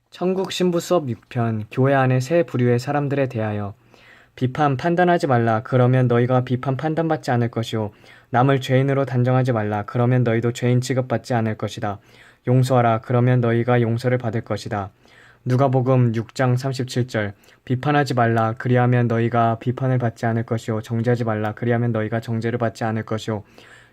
천국 신부 수업 6편 교회 안의 세 부류의 사람들에 대하여 비판 판단하지 말라. 그러면 너희가 비판 판단받지 않을 것이요 남을 죄인으로 단정하지 말라. 그러면 너희도 죄인 취급받지 않을 것이다. 용서하라. 그러면 너희가 용서를 받을 것이다. 누가복음 6장 37절 비판하지 말라. 그리하면 너희가 비판을 받지 않을 것이요 정죄하지 말라. 그리하면 너희가 정죄를 받지 않을 것이요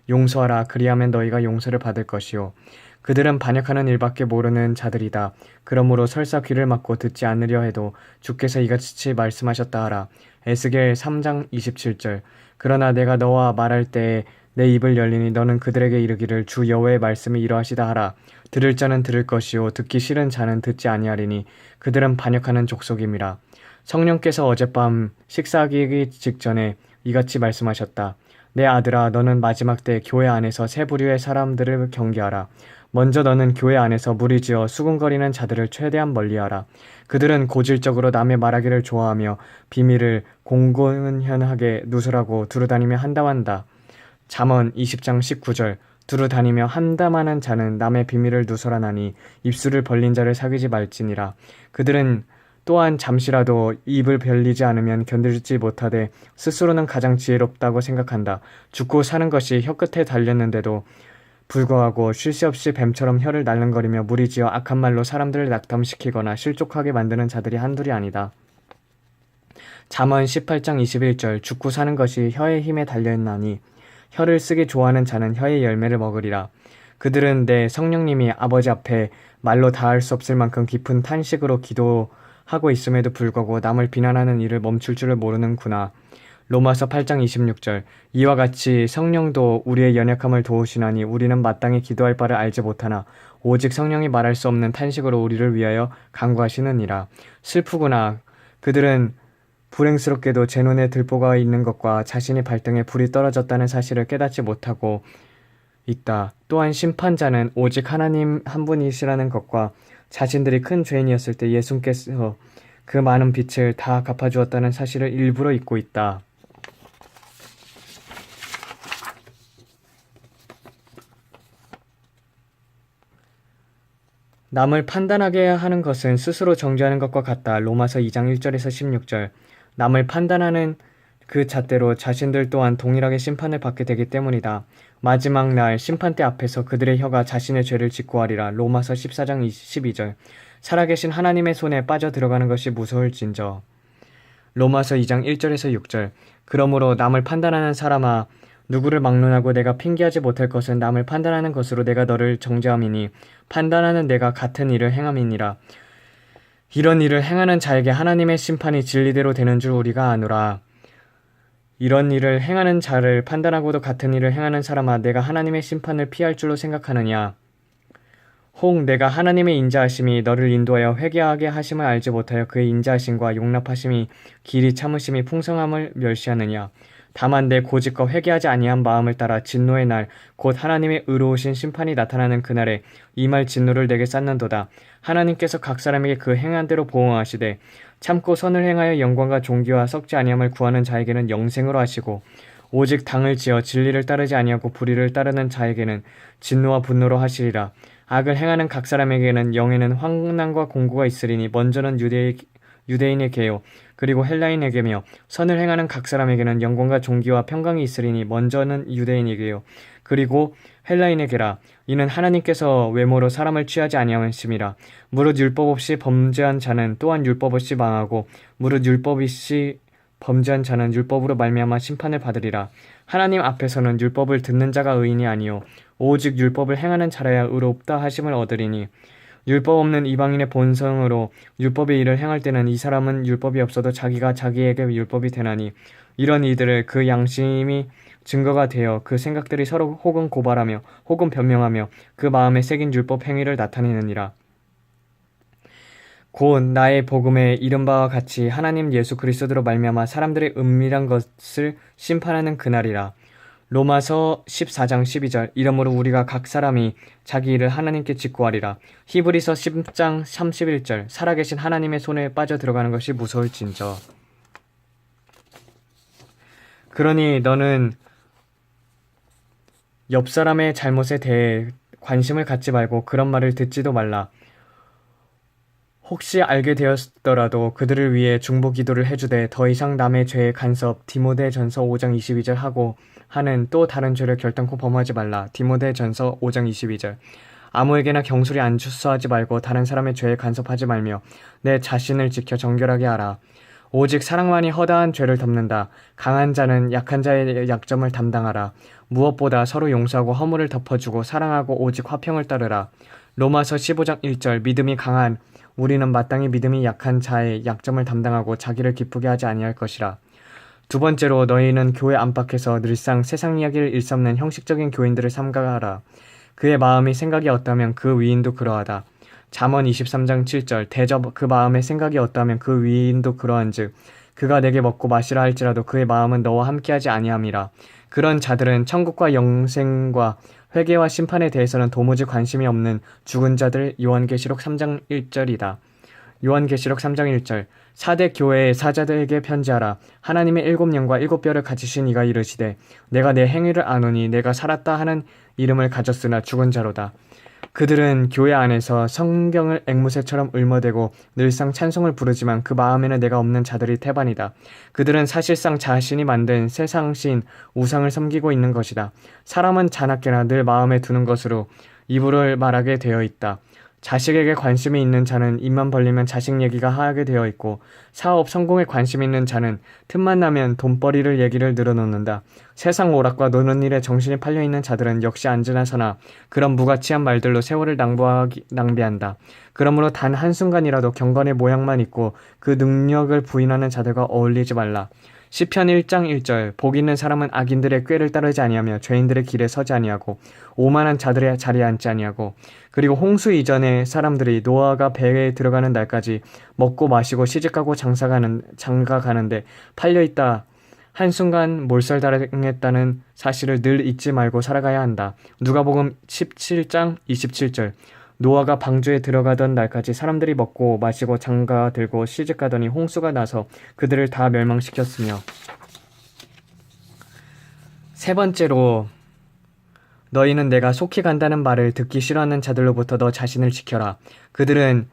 용서하라. 그리하면 너희가 용서를 받을 것이요 그들은 반역하는 일밖에 모르는 자들이다. 그러므로 설사 귀를 막고 듣지 않으려 해도 주께서 이같이 말씀하셨다 하라. 에스겔 3장 27절 그러나 내가 너와 말할 때에 내 입을 열리니 너는 그들에게 이르기를 주 여호와의 말씀이 이러하시다 하라. 들을 자는 들을 것이요 듣기 싫은 자는 듣지 아니하리니 그들은 반역하는 족속임이라. 성령께서 어젯밤 식사하기 직전에 이같이 말씀하셨다. 내 아들아 너는 마지막 때 교회 안에서 세 부류의 사람들을 경계하라. 먼저 너는 교회 안에서 무리지어 수군거리는 자들을 최대한 멀리하라. 그들은 고질적으로 남의 말하기를 좋아하며 비밀을 공공연하게 누설하고 두루다니며 한담한다. 잠언 20장 19절 두루다니며 한담하는 자는 남의 비밀을 누설하나니 입술을 벌린 자를 사귀지 말지니라. 그들은 또한 잠시라도 입을 벌리지 않으면 견디지 못하되 스스로는 가장 지혜롭다고 생각한다. 죽고 사는 것이 혀끝에 달렸는데도 불구하고 쉴 새 없이 뱀처럼 혀를 날름거리며 무리지어 악한 말로 사람들을 낙담시키거나 실족하게 만드는 자들이 한둘이 아니다. 잠언 18장 21절 죽고 사는 것이 혀의 힘에 달려있나니 혀를 쓰기 좋아하는 자는 혀의 열매를 먹으리라. 그들은 내 성령님이 아버지 앞에 말로 다할 수 없을 만큼 깊은 탄식으로 기도하고 있음에도 불구하고 남을 비난하는 일을 멈출 줄을 모르는구나. 로마서 8장 26절 이와 같이 성령도 우리의 연약함을 도우시나니 우리는 마땅히 기도할 바를 알지 못하나 오직 성령이 말할 수 없는 탄식으로 우리를 위하여 간구하시느니라. 슬프구나. 그들은 불행스럽게도 제 눈에 들보가 있는 것과 자신이 발등에 불이 떨어졌다는 사실을 깨닫지 못하고 있다. 또한 심판자는 오직 하나님 한 분이시라는 것과 자신들이 큰 죄인이었을 때 예수께서 그 많은 빛을 다 갚아주었다는 사실을 일부러 잊고 있다. 남을 판단하게 하는 것은 스스로 정죄하는 것과 같다. 로마서 2장 1절에서 16절 남을 판단하는 그 잣대로 자신들 또한 동일하게 심판을 받게 되기 때문이다. 마지막 날 심판대 앞에서 그들의 혀가 자신의 죄를 직고하리라. 로마서 14장 12절 살아계신 하나님의 손에 빠져 들어가는 것이 무서울진저. 로마서 2장 1절에서 6절 그러므로 남을 판단하는 사람아 누구를 막론하고 내가 핑계하지 못할 것은 남을 판단하는 것으로 내가 너를 정죄함이니 판단하는 내가 같은 일을 행함이니라. 이런 일을 행하는 자에게 하나님의 심판이 진리대로 되는 줄 우리가 아노라. 이런 일을 행하는 자를 판단하고도 같은 일을 행하는 사람아 내가 하나님의 심판을 피할 줄로 생각하느냐. 혹 내가 하나님의 인자하심이 너를 인도하여 회개하게 하심을 알지 못하여 그의 인자하심과 용납하심이 길이 참으심이 풍성함을 멸시하느냐. 다만 내 고집과 회개하지 아니한 마음을 따라 진노의 날 곧 하나님의 의로우신 심판이 나타나는 그날에 임할 진노를 내게 쌓는도다. 하나님께서 각 사람에게 그 행한 대로 보응하시되 참고 선을 행하여 영광과 존귀와 썩지 아니함을 구하는 자에게는 영생으로 하시고 오직 당을 지어 진리를 따르지 아니하고 불의를 따르는 자에게는 진노와 분노로 하시리라. 악을 행하는 각 사람에게는 영에는 환난과 공고가 있으리니 먼저는 유대인에게요 그리고 헬라인에게며 선을 행하는 각 사람에게는 영광과 존귀와 평강이 있으리니 먼저는 유대인에게요 그리고 헬라인에게라. 이는 하나님께서 외모로 사람을 취하지 아니하심이라. 무릇 율법 없이 범죄한 자는 또한 율법 없이 망하고 무릇 율법 없이 범죄한 자는 율법으로 말미암아 심판을 받으리라. 하나님 앞에서는 율법을 듣는 자가 의인이 아니요 오직 율법을 행하는 자라야 의롭다 하심을 얻으리니 율법 없는 이방인의 본성으로 율법의 일을 행할 때는 이 사람은 율법이 없어도 자기가 자기에게 율법이 되나니 이런 이들을 그 양심이 증거가 되어 그 생각들이 서로 혹은 고발하며 혹은 변명하며 그 마음에 새긴 율법 행위를 나타내느니라. 곧 나의 복음에 이른 바와 같이 하나님 예수 그리스도로 말미암아 사람들의 은밀한 것을 심판하는 그날이라. 로마서 14장 12절 이러므로 우리가 각 사람이 자기 일을 하나님께 직고하리라. 히브리서 10장 31절 살아계신 하나님의 손에 빠져 들어가는 것이 무서울진저. 그러니 너는 옆 사람의 잘못에 대해 관심을 갖지 말고 그런 말을 듣지도 말라. 혹시 알게 되었더라도 그들을 위해 중보 기도를 해주되 더 이상 남의 죄에 간섭 디모데전서 5장 22절 하고 하는 또 다른 죄를 결단코 범하지 말라. 디모데전서 5장 22절. 아무에게나 경솔히 안주수하지 말고 다른 사람의 죄에 간섭하지 말며 내 자신을 지켜 정결하게 하라. 오직 사랑만이 허다한 죄를 덮는다. 강한 자는 약한 자의 약점을 담당하라. 무엇보다 서로 용서하고 허물을 덮어주고 사랑하고 오직 화평을 따르라. 로마서 15장 1절. 믿음이 강한 우리는 마땅히 믿음이 약한 자의 약점을 담당하고 자기를 기쁘게 하지 아니할 것이라. 두 번째로 너희는 교회 안팎에서 늘상 세상 이야기를 일삼는 형식적인 교인들을 삼가하라. 그의 마음이 생각이 어떠하면 그 위인도 그러하다. 잠언 23장 7절. 대접 그 마음의 생각이 어떠하면 그 위인도 그러한즉 그가 내게 먹고 마시라 할지라도 그의 마음은 너와 함께하지 아니함이라. 그런 자들은 천국과 영생과 회개와 심판에 대해서는 도무지 관심이 없는 죽은 자들. 요한계시록 3장 1절이다. 요한계시록 3장 1절. 사대 교회의 사자들에게 편지하라. 하나님의 7영과 7뼈를 가지신 이가 이르시되 내가 내 행위를 아노니 내가 살았다 하는 이름을 가졌으나 죽은 자로다. 그들은 교회 안에서 성경을 앵무새처럼 울머대고 늘상 찬송을 부르지만 그 마음에는 내가 없는 자들이 태반이다. 그들은 사실상 자신이 만든 세상신 우상을 섬기고 있는 것이다. 사람은 자나깨나 늘 마음에 두는 것으로 입으로 말하게 되어 있다. 자식에게 관심이 있는 자는 입만 벌리면 자식 얘기가 하게 되어 있고 사업 성공에 관심 있는 자는 틈만 나면 돈벌이를 얘기를 늘어놓는다. 세상 오락과 노는 일에 정신이 팔려있는 자들은 역시 앉으나 서나 그런 무가치한 말들로 세월을 낭비한다. 그러므로 단 한순간이라도 경건의 모양만 있고 그 능력을 부인하는 자들과 어울리지 말라. 시편 1장 1절. 복 있는 사람은 악인들의 꾀를 따르지 아니하며 죄인들의 길에 서지 아니하고 오만한 자들의 자리에 앉지 아니하고. 그리고 홍수 이전에 사람들이 노아가 배에 들어가는 날까지 먹고 마시고 시집가고 장가가는데 팔려있다. 한순간 몰살당했다는 사실을 늘 잊지 말고 살아가야 한다. 누가복음 17장 27절. 노아가 방주에 들어가던 날까지 사람들이 먹고 마시고 장가 들고 시집가더니 홍수가 나서 그들을 다 멸망시켰으며. 세 번째로 너희는 내가 속히 간다는 말을 듣기 싫어하는 자들로부터 너 자신을 지켜라. 그들은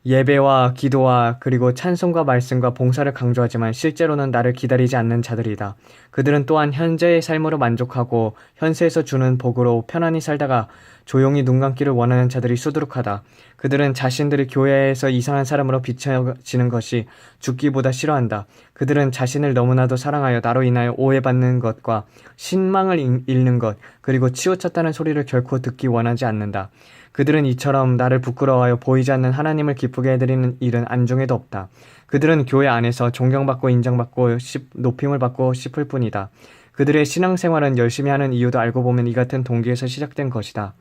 예배와 기도와 그리고 찬송과 말씀과 봉사를 강조하지만 실제로는 나를 기다리지 않는 자들이다. 그들은 또한 현재의 삶으로 만족하고 현세에서 주는 복으로 편안히 살다가 조용히 눈 감기를 원하는 자들이 수두룩하다. 그들은 자신들이 교회에서 이상한 사람으로 비춰지는 것이 죽기보다 싫어한다. 그들은 자신을 너무나도 사랑하여 나로 인하여 오해받는 것과 신망을 잃는 것 그리고 치우쳤다는 소리를 결코 듣기 원하지 않는다. 그들은 이처럼 나를 부끄러워하여 보이지 않는 하나님을 기쁘게 해드리는 일은 안중에도 없다. 그들은 교회 안에서 존경받고 인정받고 높임을 받고 싶을 뿐이다. 그들의 신앙생활은 열심히 하는 이유도 알고 보면 이 같은 동기에서 시작된 것이다.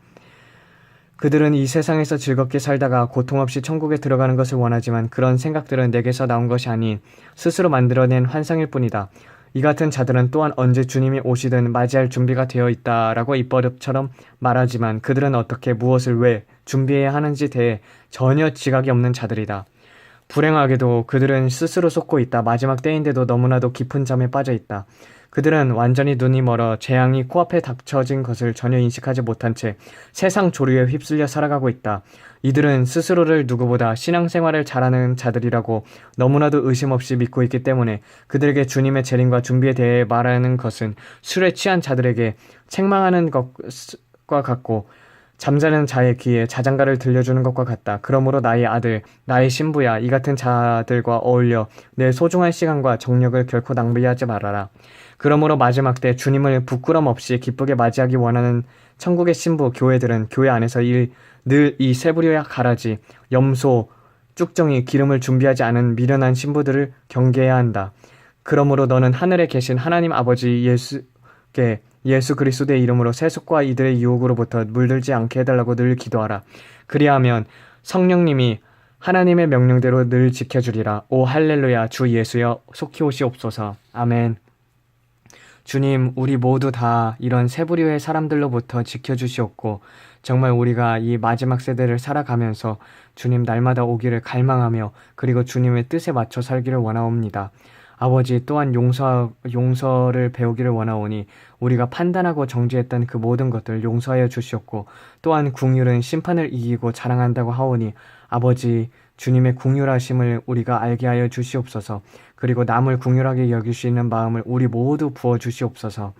그들은 이 세상에서 즐겁게 살다가 고통 없이 천국에 들어가는 것을 원하지만 그런 생각들은 내게서 나온 것이 아닌 스스로 만들어낸 환상일 뿐이다. 이 같은 자들은 또한 언제 주님이 오시든 맞이할 준비가 되어 있다라고 입버릇처럼 말하지만 그들은 어떻게 무엇을 왜 준비해야 하는지 대해 전혀 지각이 없는 자들이다. 불행하게도 그들은 스스로 속고 있다. 마지막 때인데도 너무나도 깊은 잠에 빠져 있다. 그들은 완전히 눈이 멀어 재앙이 코앞에 닥쳐진 것을 전혀 인식하지 못한 채 세상 조류에 휩쓸려 살아가고 있다. 이들은 스스로를 누구보다 신앙생활을 잘하는 자들이라고 너무나도 의심 없이 믿고 있기 때문에 그들에게 주님의 재림과 준비에 대해 말하는 것은 술에 취한 자들에게 책망하는 것과 같고 잠자는 자의 귀에 자장가를 들려주는 것과 같다. 그러므로 나의 아들, 나의 신부야, 이 같은 자들과 어울려 내 소중한 시간과 정력을 결코 낭비하지 말아라. 그러므로 마지막 때 주님을 부끄럼 없이 기쁘게 맞이하기 원하는 천국의 신부 교회들은 교회 안에서 늘 이 세부리와 가라지, 염소, 쭉정이, 기름을 준비하지 않은 미련한 신부들을 경계해야 한다. 그러므로 너는 하늘에 계신 하나님 아버지 예수 그리스도의 이름으로 세속과 이들의 유혹으로부터 물들지 않게 해달라고 늘 기도하라. 그리하면 성령님이 하나님의 명령대로 늘 지켜주리라. 오 할렐루야. 주 예수여 속히 오시옵소서. 아멘. 주님, 우리 모두 다 이런 세부리의 사람들로부터 지켜주시옵고 정말 우리가 이 마지막 세대를 살아가면서 주님 날마다 오기를 갈망하며 그리고 주님의 뜻에 맞춰 살기를 원하옵니다. 아버지, 또한 용서를 배우기를 원하오니 우리가 판단하고 정죄했던 그 모든 것들 용서하여 주시옵고 또한 긍휼은 심판을 이기고 자랑한다고 하오니 아버지, 주님의 긍휼하심을 우리가 알게 하여 주시옵소서. 그리고 남을 긍휼하게 여기시는 마음을 우리 모두 부어 주시옵소서.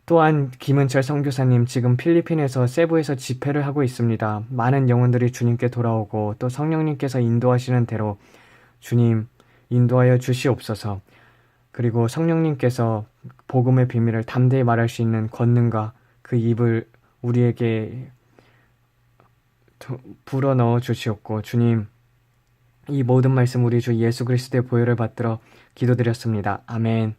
또한 김은철 선교사님 지금 필리핀에서 세부에서 집회를 하고 있습니다. 많은 영혼들이 주님께 돌아오고 또 성령님께서 인도하시는 대로 주님 인도하여 주시옵소서. 그리고 성령님께서 복음의 비밀을 담대히 말할 수 있는 권능과 그 입을 우리에게 불어넣어 주시옵고 주님 이 모든 말씀 우리 주 예수 그리스도의 보혈을 받들어 기도드렸습니다. 아멘.